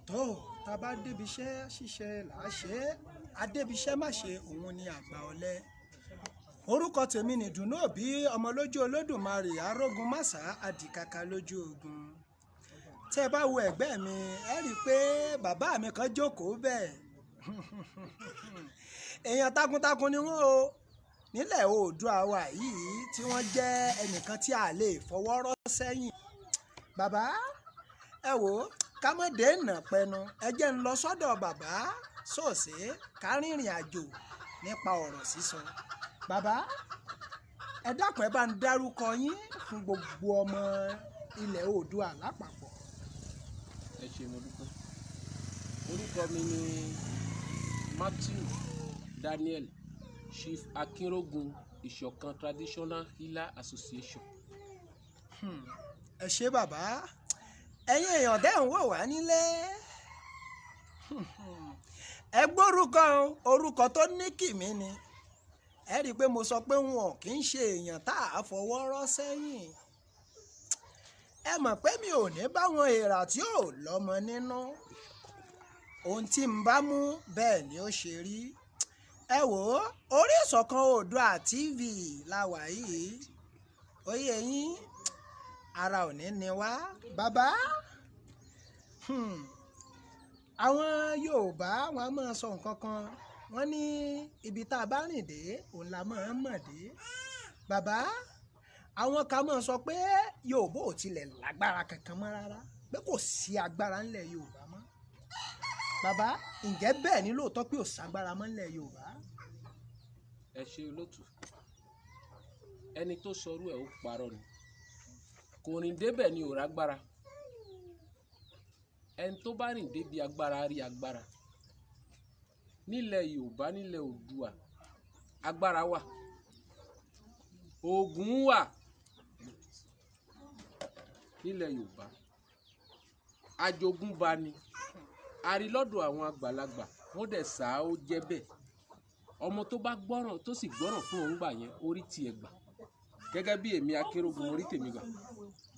tó tá a bá débi iṣẹ́ ṣíṣe là á ṣe é, adébiṣẹ́ má ṣe òun ni àgbà ọ̀lẹ. Orúkọ tèmi nìdùnnú òbí ọmọ lójú olódùmarè arógun másà adìkaka lójú ogun. Tẹ́ ẹ bá wo ẹ̀gbẹ́ mi ẹ rí i pé bàbá mi kan jókòó bẹ́ẹ̀. Èèyàn takuntakun ni wọ́n o nílẹ̀ Oòduà wa yìí tí wọ́n jẹ́ ẹnìkan tí a lè fọwọ́ rọ́ sẹ́yìn. Bàbá ẹ wò ó ká mọ̀ dènà pẹnu ẹ jẹ́ ń lọ sọ́dọ̀ bàbá Sòsé ká rìnrìn àjò nípa ọ̀rọ̀ sísọ. Bàbá ẹ dákun ẹ bá ń dárúkọ yín fún gbogbo ọmọ ilẹ̀ Oòduà lápapọ̀. Ẹ ṣé mo dúpẹ́. Orúkọ mi ni Matthew Daniel, Chief Akinrogun Ìṣọ̀kan Traditional Healer Association. Ẹ ṣé bàbá, ẹ̀yin èèyàn dẹ́ ń wò wá nílé. Ẹ gbórúkọ orúkọ tó ní kìmí ni. Ẹ rí i pé mo sọ pé wọn kì í ṣe èèyàn tá a fọwọ́ rọ́ sẹ́yìn. Ẹ mọ̀ pé mi ò ní báwọn èèrà tí ò lọ́mọ nínú. Ohun tí n bá mú bẹ́ẹ̀ ni ó ṣe rí. Ẹ wò ó orí Ìṣọ̀kan Oòduà TV la wà yìí. Ó yé yín ara ò ní ni wá. Bàbá àwọn Yorùbá wọn a máa sọ nǹkan kan wọ́n ní ibi tá a bá rìn dé òun la máa ń mọ̀ dé. Bàbá àwọn kan máa sọ pé Yorùbá ò tilẹ̀ lágbára kankan mọ́ rárá pé kò sí agbára ńlẹ̀ Yorùbá mọ́. Bàbá ǹjẹ́ bẹ́ẹ̀ ni lóòótọ́ pé ò ságbára mọ́ ńlẹ̀ Yorùbá? Ẹ ṣé olótù. Ẹni tó sọrú ẹ̀ ó parọ́ ni. Kò rìn débẹ̀ ni ò rágbára. Ẹni tó bá rìn débi agbára rí agbára. Nílẹ̀ Yorùbá nílẹ̀ Oòduà agbára wà. Ògùn wà nílẹ̀ Yorùbá. Ajogúnba ni. A rí lọ́dọ̀ àwọn àgbàlagbà wọ́n dẹ̀ sá ó jẹ́ bẹ́ẹ̀. Ọmọ tó bá gbọ́ràn tó sì gbọ́ràn fún òun gbà yẹn orí tiẹ̀ gbà. Gẹ́gẹ́ bí èmi Akinrogun orí tèmi gbà.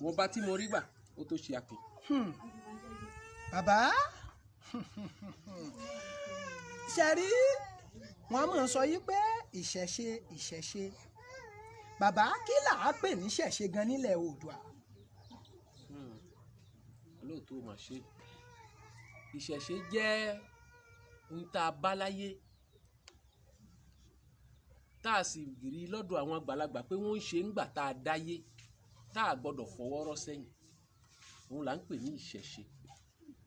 Wọ́n bá tí mo rí gbà ó tó ṣe akin. Bàbá ṣe rí wọn máa sọ yí pé ìṣẹ̀ṣe. Bàbá kí là á pè ní ìṣẹ̀ṣe gan nílẹ̀ Oòduà? Olóòtú ò mà ṣe. Ìṣẹ̀ṣe jẹ́ ohun tá a bá láyé tá a sì rí lọ́dọ̀ àwọn àgbàlagbà pé wọ́n ń ṣe ńgbà tá a dáyé tá a gbọ́dọ̀ fọwọ́ rọ́ sẹ́yìn. Òun là ń pè ní ìṣẹ̀ṣe.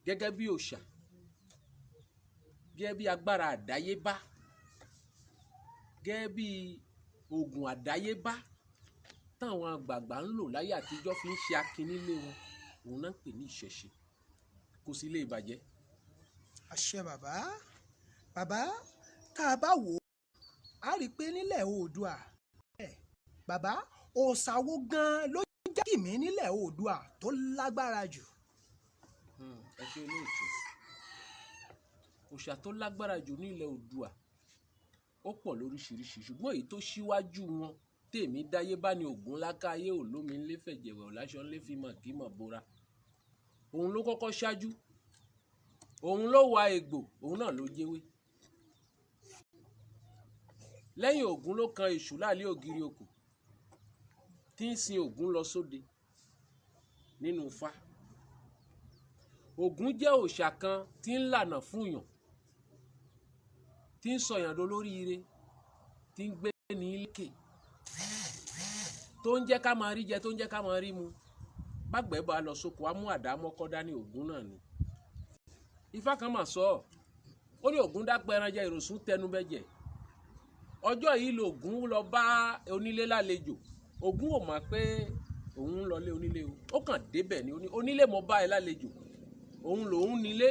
Gẹ́gẹ́ bí òòṣà, gẹ́gẹ́ bí agbára àdáyébá, gẹ́gẹ́ bí oògùn àdáyébá táwọn àgbààgbà ń lò láyé àtijọ́ fi ń ṣe akin nílé wọn. Òun náà ń pè ní ìṣẹ̀ṣe. Kò sí lè bàjẹ́. Àṣẹ bàbá. Bàbá tá a bá wò ó a rí i pé nílẹ̀ Oòduà bàbá òòṣà wo gan ló jẹ́ kìmí nílẹ̀ Oòduà tó lágbára jù? Ẹ ṣé olóòtú. Òòṣà tó lágbára jù nílẹ̀ Oòduà ó pọ̀ lóríṣiríṣi ṣùgbọ́n èyí tó ṣíwájú wọn tèmi dáyé bá ní Ògún lákáyé olómi ńlé fẹ̀jẹ̀wẹ̀ ọ̀láṣọ ńlé fi mọ̀ kí mọ̀ bora. Òun ló kọ́kọ́ ṣáájú. Òun ló wa egbò, òun náà ló jẹ́wé. Lẹ́yìn Ògún ló kan Èṣù láàlé ògiri òkò tí ń sin Ògún lọ sóde nínú Ifá. Ògún jẹ́ òòṣà kan tí ń lànà fún yàn, tí ń sọyàn dolóríire, tí ń gbé ní lékè, tó ń jẹ́ ká máa rí jẹ, tó ń jẹ́ ká máa rí mu. Bágbẹ̀ bá lọ sóko á mú àdá mọ́kọ́ dání Ògún náà ni. Ifá kan mà sọ ọ́, ó ní Ògún dápẹ́ ẹran jẹ ìròsùn tẹnu bẹ́jẹ̀. Ọjọ́ yìí lògún lọ bá onílé lálejò. Ògún ò mọ̀ pé òun ń lọlé onílé o. Ó kàn débẹ̀ ni onílé mo bá ẹ lálejò. Òun lòun nílé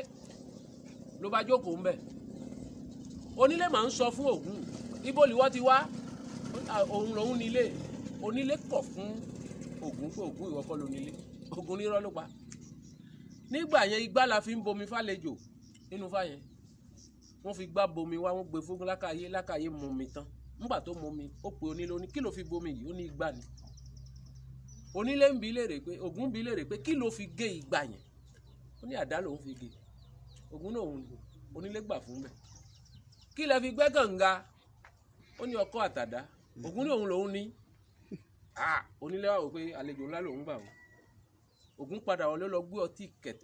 ló bá jókòó ń bẹ̀. Onílé máa ń sọ fún Ògún ibo lìwọ ti wá. Òun lòun nílé. Onílé kọ̀ fún Ògún pé Ògún ìwọ kọ́ ló nílé. Ògún nírọ́ ló pa. Nígbà yẹn igbá la fi ń bomi fálejò nínú fá yẹn. Wọ́n fi gbá bomi wá, wọ́n gbé fún lákàyé mu mi tán. Nígbà tó mu mi ó pe onílé, ó ní kí ló fi bomi yìí? Ó ní igbá ni. Onílé ń bi léèrè pé Ògún bi léèrè pé kí ló fi gé igbá yẹn? Ó ní àdá lòun fi gé. Ògún náà òun onílé gbà fún bẹ́ẹ̀. Kí lẹ fi gbẹ́ kànga? Ó ní ọkọ́ àtàdá. Ògún ní òun lòun ní. Onílé wá wò pé àlejò ńlá lòun gbà o. Ògún padà wọlé lọ gbé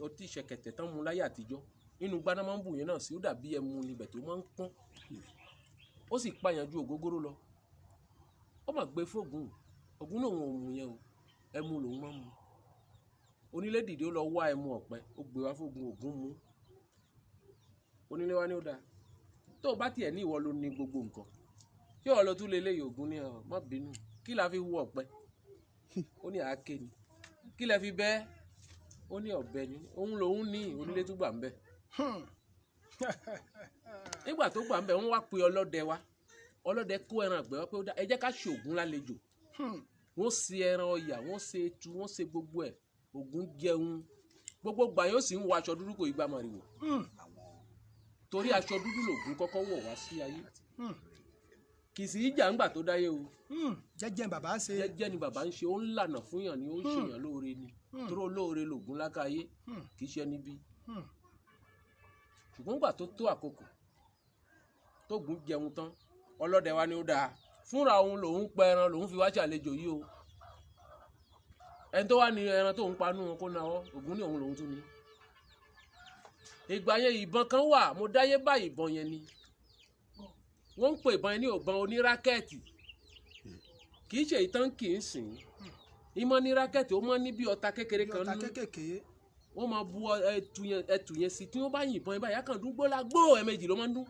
ọtí ṣẹ̀kẹ̀tẹ̀ tán mu láyé àtijọ́. Nínú gbaná máa ń bù yẹn náà sí, ó dàbí ẹmu níbẹ̀ tó máa ń pọ́n. Ó sì pààyàn ju ògógóró lọ. Ó mà gbé fóògùn. Ògún náà òun ò mu yẹn o, ẹmu lòun máa ń mu. Onílé dìde ó lọ wá ẹmu ọ̀pẹ, ó gbé wá fóògùn. Ògún mu. Onílé wá ní ó dáa. Tó o bá tiẹ̀ ní ìwọ ló ní gbogbo nǹkan, ṣé ìwọ ló tún lè léyìí? Ògún ní má bínú. Kí la fi wú ọ̀pẹ? Ó ní àáké ni. Kí lẹ fi bẹ́? Ó ní ọ̀bẹ ni. Òun lòun ní. Onílé tún gbà ń bẹ̀. Nígbà tó gbà ń bẹ̀, wọ́n wá pe ọlọ́dẹ wá. Ọlọ́dẹ kó ẹran àgbẹ̀ wá pé ó dá, ẹ jẹ́ ká ṣe Ògún lálejò. Wọ́n ṣe ẹran ọ̀yà, wọ́n ṣe etu, wọ́n ṣe gbogbo ẹ̀. Ògún jẹun. Gbogbo gbà yóò sì ń wọ aṣọ dúdú, kò ì gbà màrìwò. Torí aṣọ dúdú lògún kọ́kọ́ wọ̀ wá sí ayé. Kì í sì í jà ńgbà tó dáyé o. Jẹ́jẹ́ bàbá ṣe. Jẹ́jẹ́ ni bàbá ń ṣe, ó ń lànà fún yàn ni, ó ń ṣèyàn lóore ni. Torí olóore lògún lákàáyé, kì í ṣe níbí. Ṣùgbọ́n gbà tó tó àkókò tógún jẹun tán, ọlọ́dẹ wa ni ó dáa. Fúnra òun lòun pa ẹran, lòun fi wá ṣàlejò yìí o. Ẹni tó wá ní ẹran tó ń panú wọn kó náwó, Ògún ní òun lòun tún ní. Ìgbà yẹn ìbọn kan wà, mo dáyé bá ìbọn yẹn ni. Wọ́n ń pè ìbọn yẹn ní ìbọn onírákẹ́ẹ̀tì. Kì í ṣe ìtàn kì í sìn. Ìmọ̀ ní rákẹ́ẹ̀tì, ó máa ń ní bí ọta kékeré kan nínú. Ọta kékèké. Wọ́n máa bu ẹtù yẹn sí, tí wọ́n bá yìnbọn yẹn báyìí, akàn dún gbọ́lá gbó ẹ̀ẹ̀mejì ló máa ń dún.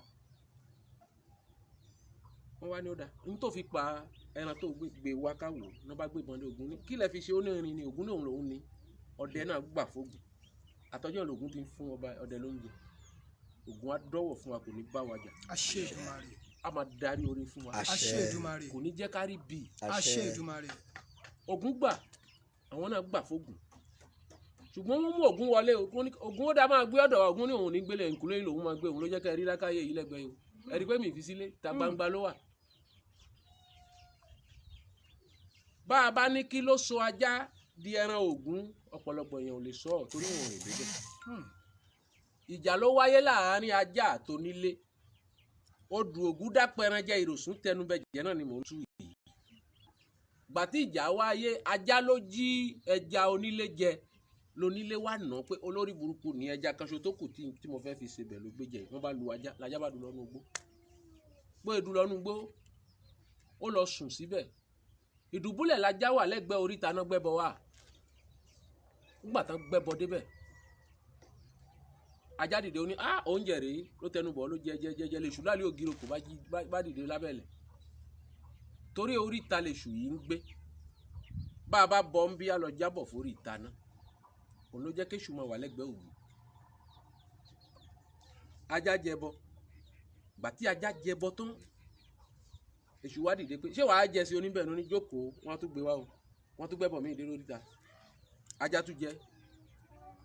Wọ́n wá ní ó dáa. Ní tó fi pa ẹran tó gbé wá káwò, ní wọ́n bá gbé ìbọn ní Ògún ní. Kí lẹ fi ṣe onírin ni? Ògún ní òun lòun ní. Ọdẹ náà gbà fóògùn. Àtọ́jọ́ lògún ti ń fún ọba ọdẹ lóúnjẹ. Ògún á dọ́wọ̀ fún wa, kò ní bá wa jà. Àṣẹ Èdùmàrè. A máa darí oore fún wa. Àṣẹ Èdùmàrè. Kò ní jẹ́ ká rí bí. Àṣẹ Èdùmàrè. Ògún gbà, àwọn náà gbà fóògùn. Ṣùgbọ́n wọ́n mú Ògún wọlé. Ògún ó dá máa gbé ọ̀dọ̀ wa. Ògún ní òun ní gbélé ìkúlé lòun máa gbé. Òun ló jẹ́ ká rí lákàyè yìí lẹ́gbẹ̀ẹ́ yìí. Ẹ rí pé mi fi sílé, ta gbangba ló wà. Bá a bá ní kí ló so ajá di ẹran Ògún, ọ̀pọ̀lọpọ̀ èèyàn ò lè sọ ọ́ torí wọn ò lè débẹ̀. Ìjà ló wáyé láàárín ajá àtonílé. Odù Ògún dápẹran jẹ, ìròsùn tẹnubẹjẹ náà ni mò ń tú yìí. Gbà tí ìjà wáyé, ajá ló jí ẹja onílé jẹ. Lónílé wá nà pé olórí burúkú ní ẹja kanṣo tó kù tí mo fẹ́ fi ṣebẹ̀ ló gbé jẹ. Wọ́n bá lu ajá, lajá bá dùn lọ́nu igbó. Bóyá dùn lọ́nu igbó, ó lọ sùn síbẹ̀. Ìdùbúlẹ̀ lajá wà lẹ́gbẹ̀ẹ́ oríta náà gbẹ́bọ wà. Nígbà tán gbẹ́bọ débẹ̀, ajá dìde ó ní oúnjẹ rèé, ló tẹnu bọ̀ ló jẹ lè ṣù lálẹ́ ògiri kò bá dìde lábẹ́lẹ̀. Torí oríta lè ṣù yìí ń gbé. Bá a bá bọ́ ń bí a lọ jábọ̀ fórí ìta náà. Òun ló jẹ́ kéṣù máa wà lẹ́gbẹ̀ẹ́ Ògún. Ajá jẹbọ. Gbà tí ajá jẹbọ tán, èṣù wá dìde pé ṣé wàá jẹ sí oníbẹ̀rù ní jókòó, wọ́n tún gbé wá o, wọ́n tún gbẹ́bọ̀ mí ìdérò oríta. Ajá tún jẹ.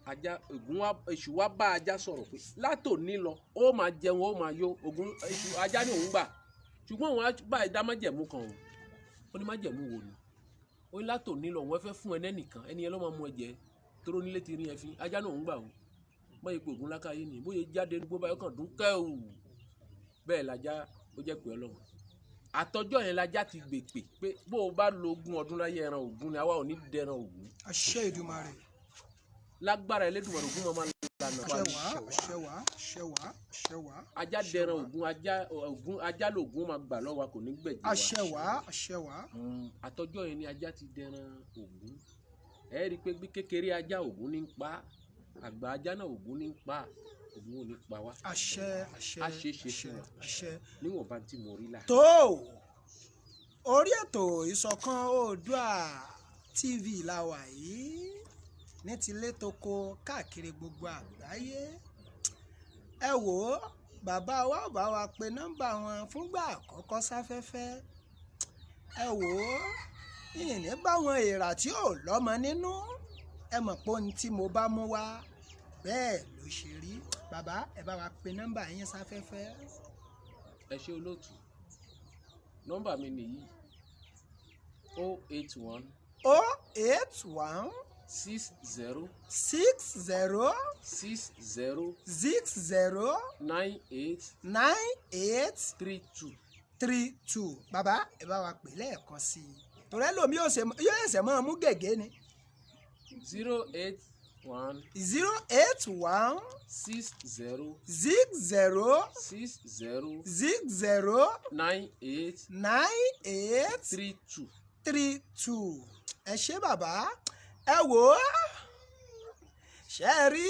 Ajá Ògún wá, èṣù wá bá ajá sọ̀rọ̀ pé látòní lọ ó máa jẹun, ó máa yó. Ògún èṣù ajá ní òun gbà. Ṣùgbọ́n òun á bá ìdá májẹ̀mú kan o. Ó ní májẹ̀mú wo ni? Ó ní látòní lọ wọ́n fẹ́ fún ẹnẹ́nìkan, ẹni yẹn ló máa mú ẹ̀jẹ̀ tóró nílé ti rí ẹ fi. Ajá náà òun gbà o. Bóyá ipò Ògún lákàáyé ni, bóyá jáde ní gbogbo ayọ́ kan dún kẹ́ù. Bẹ́ẹ̀ lajá ó jẹ́ pé Ọlọ́run. Àtọjọ́ yẹn lajá ti gbèpè pé bó o bá lo 20 ọdún láyé ẹran Ògún ni àwa ò ní dẹran Ògún. Àṣẹ Èdùmàrè. Lágbára Elédùmarè Ògún máa lànà wa. Àṣẹwà. Ajá dẹran Ògún, ajá lògún máa gbà lọ́wọ́ kò ní gbẹ̀jẹ̀ wa. Àṣẹwà. Àtọjọ́ yẹn ni ajá ti dẹran Ògún. Ẹ rí i pé bí kékeré ajá Ògún ní ń pa, àgbà ajá náà Ògún ní ń pa. Ògún ò ní pa wá. Àṣẹ. Àṣeṣe fún wa. Níwọ̀nba tí mo rí là. Tó orí ètò ìṣọ̀kan Oòduà TV la wà yìí, ní tilé toko káàkiri gbogbo àgbáyé. Ẹ wò ó, bàbá wa ò bá wa pe nọ́mbà wọn fúngbà àkọ́kọ́ sáfẹ́fẹ́. Ẹ wò ó, ìní báwọn èèrà tí ò lọ́mọ nínú. Ẹ mọ̀ pé ohun tí mo bá mú wá bẹ́ẹ̀ ló ṣe rí. Bàbá ẹ bá wa pe nọ́mbà yín sáfẹ́fẹ́. Ẹ ṣé olóòtú. Nọ́mbà mi nìyí 081 081 60 60 60 60 98 98 32. 32. Bàbá ẹ bá wa pè lẹ́ẹ̀kan sí i torí ẹlòmíì yóò ẹsẹ̀ máa mú gègé ni. 081 081 60 60 60 60 98 98 32. 32. ẹ ṣé bàbá ẹ wò ó ṣe é rí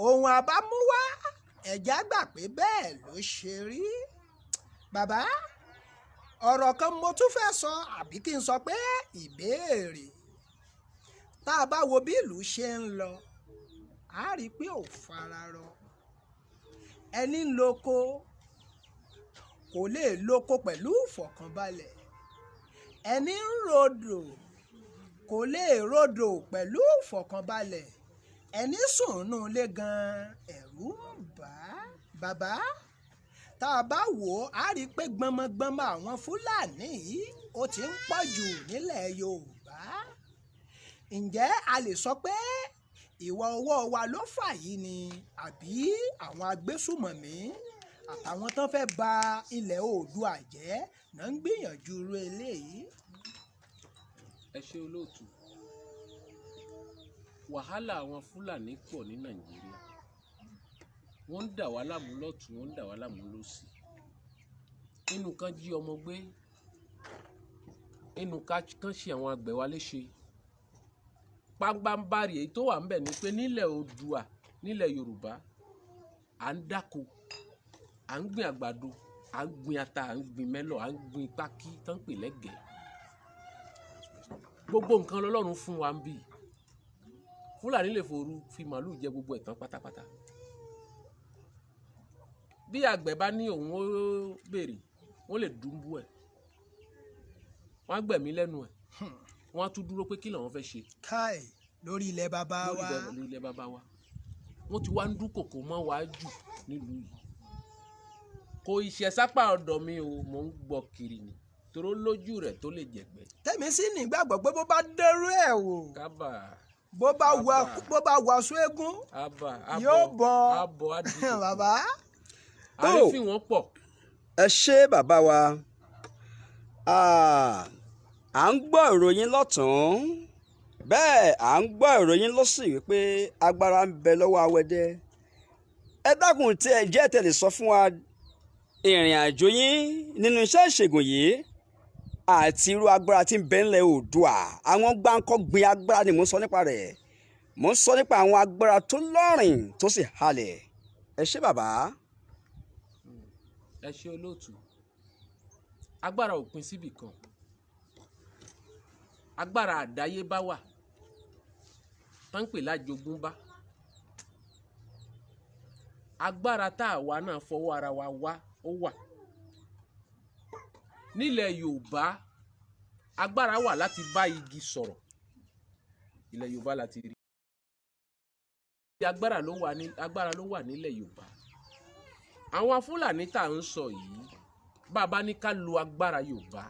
ohun àbámúwá ẹ̀já gbà pé bẹ́ẹ̀ ló ṣe rí. Bàbá ọ̀rọ̀ kan mo tún fẹ́ sọ àbí kí n sọ pé ìbéèrè tá a bá wo bí ìlú ṣe ń lọ a rí i pé ò fararọ ẹni ń loko kò lè loko pẹ̀lú ìfọ̀kànbalẹ̀ ẹni ń rodò kò lè rodò pẹ̀lú ìfọ̀kànbalẹ̀ ẹni sùn nù ilé gan ẹ̀rù ń bà á. Bàbá tá a bá wò ó a rí i pé gbọmọgbọmọ àwọn Fúlàní yìí ó ti ń pọ̀ jù nílẹ̀ Yorùbá. Ǹjẹ́ a lè sọ pé ìwà ọwọ́ wa ló fà yìí ni àbí àwọn agbésùmọ̀mí àtàwọn tán fẹ́ ba ilẹ̀ Oòduà jẹ́ náà ń gbìyànjú irú eléyìí. Ẹ ṣé olóòtú, wàhálà àwọn Fúlàní pọ̀ ní Nàìjíríà, wọ́n ń dà wá láàmú lọ́tùn, wọ́n ń dà wá láàmú lósì. Inú kan jí ọmọ gbé, inú kan ṣe àwọn àgbẹ̀ wa léṣe. Pábánbárì èyí tó wà ń bẹ̀ ni pé nílẹ̀ Oòduà, nílẹ̀ Yorùbá, à ń dáko, à ń gbin àgbàdo, à ń gbin ata, à ń gbin mẹ́lọ̀, à ń gbin pákí tán pè lẹ́gẹ̀ẹ́. Gbogbo nǹkan lọ́lọ́run fún wa ń bì. Fúlàní lè fòru fi màálù jẹ gbogbo ẹ̀tàn pátápátá. Bí àgbẹ̀ bá ní òun ó béèrè, wọ́n lè dùnbú ẹ̀, wọ́n á gbẹ̀mí lẹ́nu ẹ̀, wọ́n á tún dúró pé kí làwọn fẹ́ ṣe. Káì lórí ilẹ̀ bàbá wa. Lórí ilẹ̀ bàbá wa. Wọ́n ti wá ń dúnkòkò mọ́ wa jù nílùú yìí. Kò ìṣẹ̀ sápá ọ̀dọ̀ mi o, mò ń gbọ́ kiri ni toró lójú rẹ̀ tó lè jẹ̀gbẹ́. Tẹ́mi sì nígbàgbọ́ pé bó bá dẹ́rú ẹ̀ wò. Kábà. Bó bá wàásù eégún. Yóò bọ̀. Abọ̀ adìyẹ. Bàbá. Àrífín wọn pọ̀. Ẹ ṣé bàbá wa, à ń gbọ́ ìròyìn lọ́tún bẹ́ẹ̀ à ń gbọ́ ìròyìn lọ́sì wípé agbára ń bẹ lọ́wọ́ Awẹ́dẹ. Ẹ dákun tí ẹ jẹ́ tẹ̀lé sọ fún wa ìrìn àjò yín nínú iṣẹ́ ìṣègùn yìí àti irú agbára tí ń bẹ ńlẹ̀ Oòduà. Àwọn gbáǹkọ́gbìn agbára ni mò ń sọ nípa rẹ̀, mò ń sọ nípa àwọn agbára tó lọ́rìn tó sì halẹ̀. Ẹ ṣé bàbá. Ẹ ṣé olóòtú, agbára ò pin síbì kan, agbára àdáyébá wà tán ń pè lájogúnbá, agbára tá àwa náà fọwọ́ ara wa wá ó wà. Nílẹ̀ Yorùbá agbára wà láti bá igi sọ̀rọ̀, ilẹ̀ Yorùbá láti rí. Agbára ló wà nílẹ̀ Yorùbá. Àwọn Fúlàní tá à ń sọ yìí, bàbá ní ká lo agbára Yorùbá.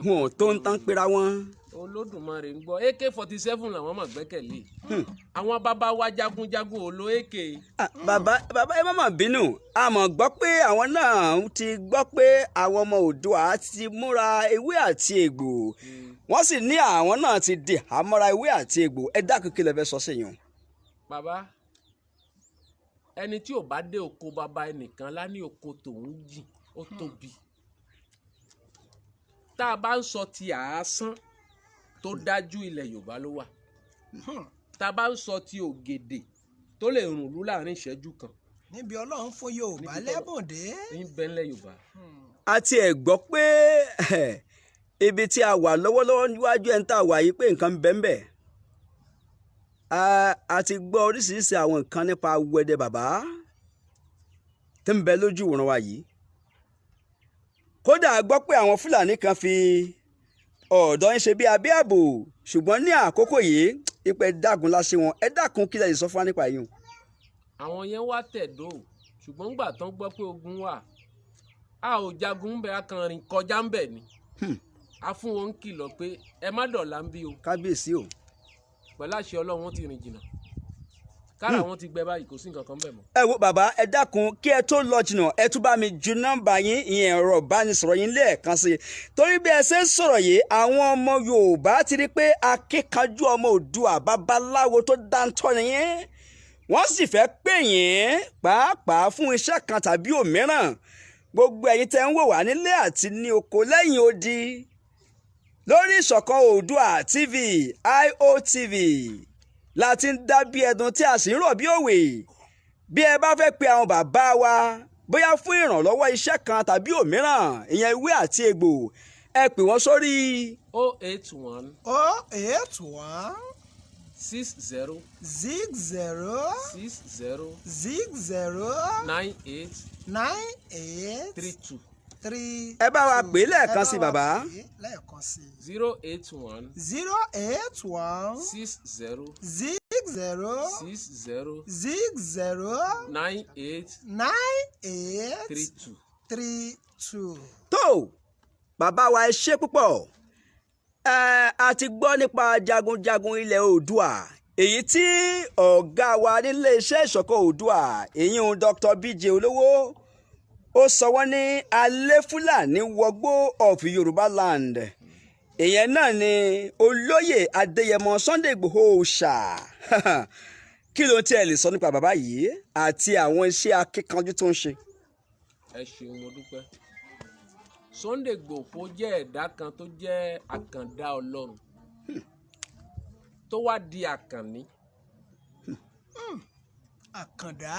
Wọn ò tó ń tán pera wọn. Olódùmarè ń gbọ́, AK-47 làwọn máa gbẹ́kẹ̀lé. Àwọn bàbá wa jagunjagun ò lo AK. Bàbá ẹ má mà bínú, a mọ̀ gbọ́ pé àwọn náà ti gbọ́ pé àwọn ọmọ Oòduà ti múra ewé àti egbò. Wọ́n sì ní àwọn náà ti di àmọ́ra ewé àti egbò. Ẹ dákun kí lẹ fẹ́ sọ sẹ́yìn. Bàbá, ẹni tí ò bá dé oko bàbá ẹnìkan lá ní oko tòun jìn ó tóbi. Tá a bá ń sọ ti àásán tó dájú ilẹ̀ Yorùbá ló wà. Tá a bá ń sọ ti ògèdè tó lè rùn lú láàrin ìṣẹ́jú kan. Níbi Ọlọ́run fún Yorùbá lẹ́bùn dé. Ní bẹ́ńlẹ̀ Yorùbá. A ti ẹ̀ gbọ́ pé ibi tí a wà lọ́wọ́lọ́wọ́ níwájú ẹ̀ ń tà wá yìí pé nǹkan bẹ́ẹ̀ a ti gbọ́ oríṣiríṣi àwọn nǹkan nípa Awẹ́dẹ bàbá tí ń bẹ lójú ìwòran wa yìí. Kódà a gbọ́ pé àwọn Fúlàní kan fi ọ̀dọ́ ń ṣe bí abẹ́ ààbò, ṣùgbọ́n ní àkókò yìí ipẹ́ dágun láṣẹ wọn. Ẹ dákun kí lẹ lè sọ fún wa nípa yìí. Àwọn yẹn wá tẹ̀dó, ṣùgbọ́n gbà tán gbọ́ pé ogun wà, a ò jagun ń bẹ, a kàn rìn kọjá ń bẹ ni. A fún wọn ń kìlọ̀ pé ẹ má dọ̀la ń bí o. Kábíyèsí o. pẹ̀lú àṣẹ Ọlọ́run wọ́n ti rìn jìnnà kára wọn ti gbẹ báyìí kò sí nǹkan kan bẹ̀ mọ́. ẹ wo bàbá ẹ dákun kí ẹ tó lọ jìnnà ẹ tún bá mi ju nọ́mbà yín ìyẹn ẹ̀rọ ìbánisọ̀rọ̀ yín lẹ́ẹ̀kan sí i torí bí ẹ ṣe ń sọ̀rọ̀ yìí àwọn ọmọ Yorùbá ti rí pé akíkanjú ọmọ Oòduà babaláwo tó dáńtọ́ nìyẹn wọ́n sì fẹ́ pè yín pàápàá fún iṣẹ́ kan tàbí òmíràn gbogbo ẹ̀yin tẹ́ ń wò wá nílé àti ní oko lẹ́yìn odi lórí Ìṣọ̀kan Oòduà TV IOTV láti ń dá bí ẹdun tí a sì ń rọ̀ bí òwe bí ẹ bá fẹ́ pe àwọn bàbá wa bóyá fún ìrànlọ́wọ́ iṣẹ́ kan tàbí òmíràn ìyẹn ìwé àti egbò ẹ pè wọ́n sórí 081 60 98 32 ẹ bá wa pè é lẹ́ẹ̀kan sí bàbá 081 60 32. tó bàbá wa ẹ ṣé púpọ̀ a ti gbọ́ nípa jagunjagun ilẹ̀ Oòduà èyí tí ọ̀gá wa nílé iṣẹ́ Ìṣọ̀kan Oòduà èyí ń Dr. BJ Olówó ó sọ wọ́n ní alẹ́ Fúlàní wọgbó of Yorùbá land ìyẹn náà ni olóyè Adéyẹmọ Sunday Igboho ṣá kí ló tiẹ̀ lè sọ nípa bàbá yìí àti àwọn iṣẹ́ akíkanjú tó ń ṣe. ẹ ṣeun mo dúpẹ́ Sunday Igboho jẹ́ ẹ̀dá kan tó jẹ́ àkàndá Ọlọ́run tó wá di àkànní. Àkàndá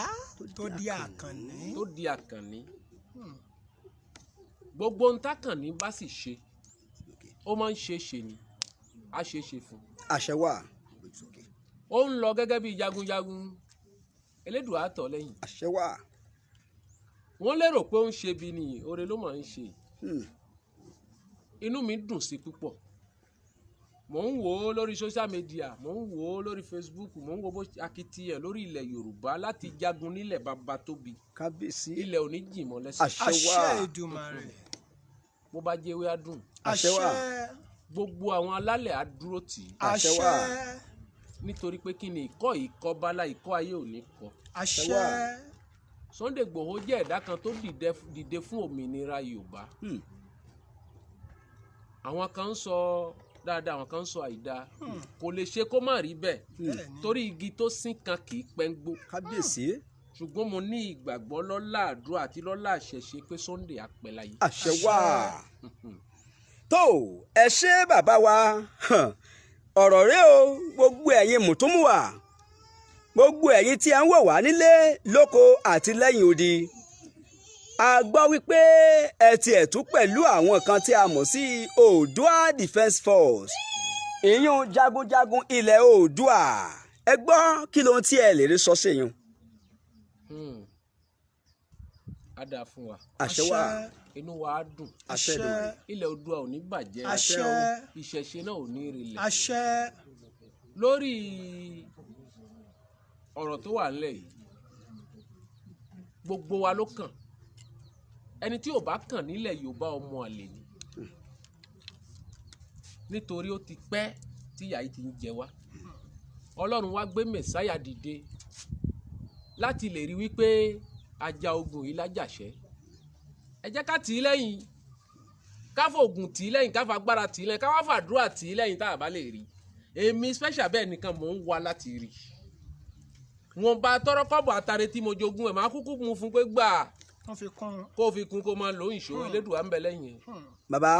tó di àkànní. tó di àkànní gbogbo ohun tákànní bá sì ṣe ó máa ń ṣe é ṣe ni a ṣe é ṣe fún. àṣẹ wà. ó ń lọ gẹ́gẹ́ bí jagunjagun Elédùà tọ̀ lẹ́yìn. àṣẹ wà. wọ́n lérò pé ó ń ṣe bí ni oore ló máa ń ṣe. inú mi dùn sí púpọ̀ mò ń wò ó lórí social media mò ń wò ó lórí Facebook mò ń wò bó akitiyan lórí ilẹ̀ Yorùbá láti jagun nílẹ̀ bàbá tóbi kábíyèsí ilẹ̀ òní jìmọ̀ lẹ́sẹ̀. àṣẹ Èdùmàrè. bó bá jẹ́ ewé á dùn. àṣẹ wà. gbogbo àwọn alálẹ̀ á dúró tì í. àṣẹ wà. nítorí pé kí ni ìkọ́ bala ìkọ́ ayé ò ní kọ́. àṣẹ. Sunday Igboho jẹ́ ẹ̀dá kan tó dìde fún òmìnira Yorùbá. àwọn kan ń sọ dáadáa àwọn kan ń sọ àìdá kò lè ṣe kó má rí bẹ́ẹ̀ torí igi tó sín kan kì í pẹ́ ń gbó. kábíyèsí. ṣùgbọ́n mo ní ìgbàgbọ́ lọ́lá àdúrà àti lọ́lá àṣẹṣe pé Sunday àpẹ̀láyé. àṣẹ wà. tó ẹ ṣé bàbá wa ọ̀rọ̀ rẹ o gbogbo ẹ̀yin mùtúmùwà gbogbo ẹ̀yin tí ẹ ń wò wá nílé lóko àti lẹ́yìn odi a gbọ́ wípé ẹ ti ẹ̀tún pẹ̀lú àwọn kan tí a mọ̀ sí Oòduà Defence Force ìyún jagunjagun ilẹ̀ Oòduà ẹ gbọ́ kí ló ń tí ẹ lè rí sọ sí yín. á dáa fún wa. àṣẹ wà. inú wa á dùn. àṣẹ dùn. ilẹ̀ Oòduà ò ní bàjẹ́. àṣẹ. ìṣẹ̀ṣe náà ò ní rilẹ̀. àṣẹ. lórí ọ̀rọ̀ tó wà nílẹ̀ yìí gbogbo wa ló kàn ẹni tí ò bá kàn nílẹ̀ Yorùbá ọmọ àlè ni nítorí ó ti pẹ́ tí ìyà yìí ti ń jẹ wá Ọlọ́run wá gbé mẹ̀sáyà dìde láti lè rí wípé ajá ogun yìí lájàṣẹ́ ẹ jẹ́ ká tì í lẹ́yìn ká fògùn tì í lẹ́yìn ká fagbára tì í lẹ́yìn ká wá fàdúrà tì í lẹ́yìn tá a bá lè rí èmi special bẹ́ẹ̀ nìkan mò ń wá láti rí wọn bá tọrọ kọ́bọ̀ àtàrẹ tí mo jogún ẹ̀ máa kúkú mú fún pé gbà kó fi kún kó máa lò ìṣó Elédùà ń bẹ lẹ́yìn. bàbá